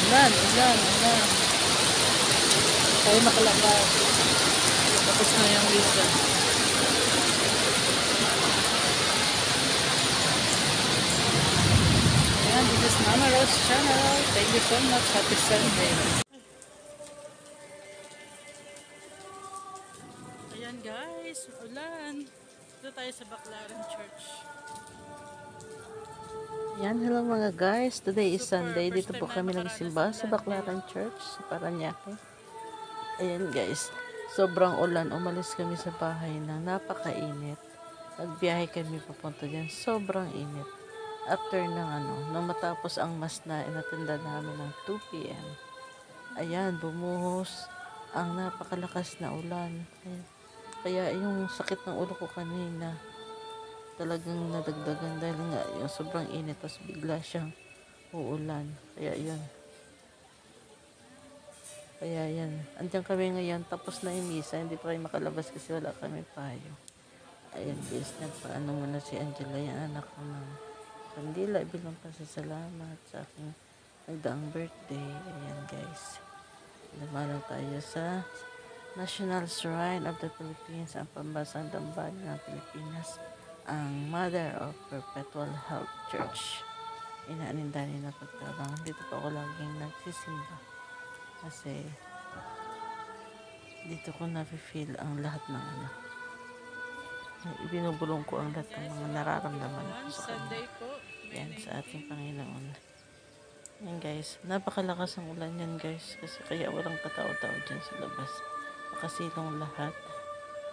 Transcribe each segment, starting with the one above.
Ulan. Tayo makalabas. Tapos na yung visa. Ayan, this is Mama Rose channel. Thank you so much. Happy Sunday. Ayan guys, ulan. Dito tayo sa Baclaran Church. Ayan, hello mga guys. Today is Sunday. Dito po kami nagsimba sa Baclaran Church sa Paranaque. Ayan guys, sobrang ulan. Umalis kami sa bahay na napakainit. Nagbiyahe kami papunta dyan. Sobrang init. After nang matapos ang mas na inatinda namin ng 2 p.m. Ayan, bumuhos ang napakalakas na ulan. Kaya yung sakit ng ulo ko kanina, talagang nadagdagan dahil nga yung sobrang init. Tapos bigla siyang uulan. Kaya yan. Andiyan kami ngayon. Tapos na yung misa. Hindi pa kayo makalabas kasi wala kami payo. Ayan guys. Nagpaano muna si Angela, yung anak ko ng kandila. Bilang pasasalamat sa aking nagdaang birthday. Ayan guys. Lumalang tayo sa National Shrine of the Philippines. Ang pambansang dambana ng Pilipinas. Ang Mother of Perpetual Help Church. Inaanindanin na pagtabang. Dito pa ako laging nagsisimba. Kasi dito ko na-feel ang lahat ng ibinubulong ko ang lahat ng mga nararamdaman ko sa kanya. Yan, sa ating Panginoon. Yan guys, napakalakas ang ulan yan guys. Kasi kaya walang katao-tao dyan sa labas. Makasilong lahat.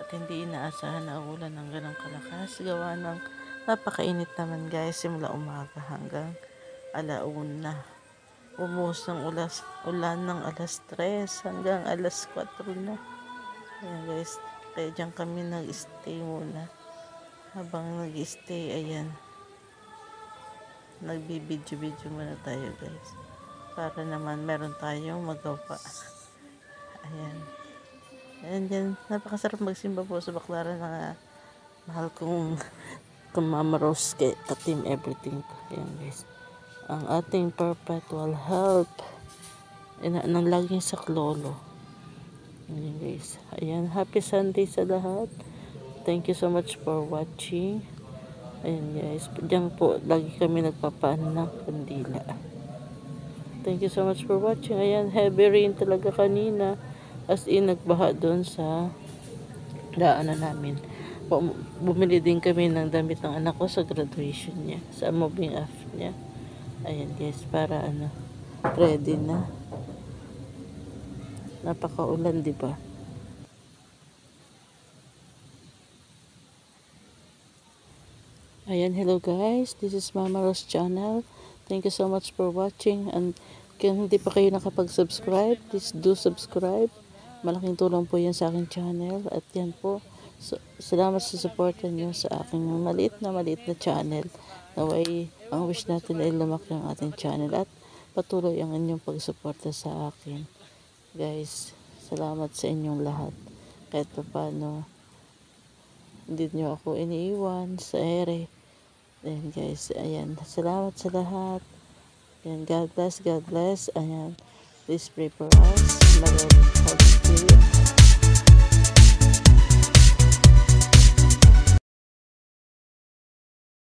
At hindi inaasahan na ulan ng ganong kalakas. Gawa ng napakainit naman guys. Simula umaga hanggang alauna. Bumuhos ng ulan ng alas 3 hanggang alas 4 na. Ayan guys, kaya dyan kami nag-stay muna. Habang nag-stay, ayan, nagbibidyo-video muna tayo guys. Para naman meron tayong magawa. Ayan. Ayan dyan, napakasarap magsimba po sa Baclaran na mahal kong Mama Rose kay Team Everything. Ayan guys. Ang ating perpetual help nang laging sa klolo. Ayan guys. Ayan, happy Sunday sa lahat. Thank you so much for watching. Ayan guys, diyan po lagi kami nagpapaano ng kandila. Thank you so much for watching. Ayan, heavy rain talaga kanina. As in, nagbaha doon sa daanan namin. Bumili din kami ng damit ng anak ko sa graduation niya, sa moving off niya. Ayan guys, para ready na. Napakaulan, di ba? Ayan, hello guys. This is Mama Rose channel. Thank you so much for watching. And kung hindi pa kayo nakapag-subscribe, please do subscribe. Malaking tulong po yan sa aking channel. At yan po, salamat sa supporta nyo sa aking maliit na channel. Naway, ang wish natin ay lumaki ang ating channel at patuloy ang inyong pagsuporta sa akin. Guys, salamat sa inyong lahat. Kahit pa paano, hindi nyo ako iniiwan sa ere. Ayan guys, ayan. Salamat sa lahat. Ayan, God bless, God bless. Ayan, please pray for us.